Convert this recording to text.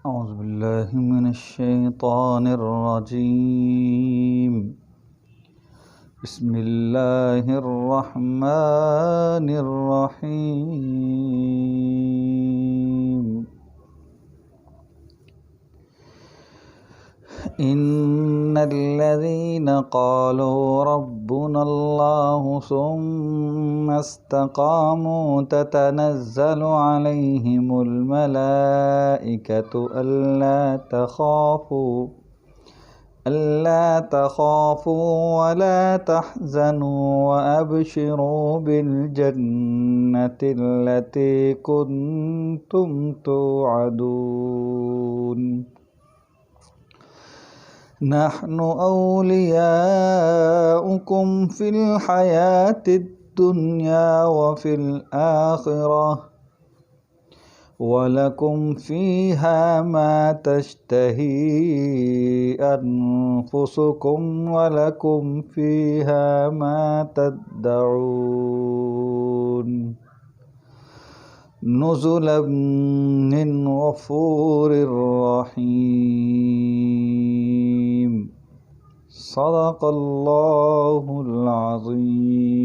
أعوذ بالله من الشيطان الرجيم. بسم الله الرحمن الرحيم. إن الذين قالوا ربنا الله ثم استقاموا تتنزل عليهم الملائكة ألا تخافوا ولا تحزنوا وأبشروا بالجنة التي كنتم توعدون. نحن أولياؤكم في الحياة الدنيا وفي الآخرة ولكم فيها ما تشتهي أنفسكم ولكم فيها ما تدعون. نزلا من غفور رحيم. صدق الله العظيم.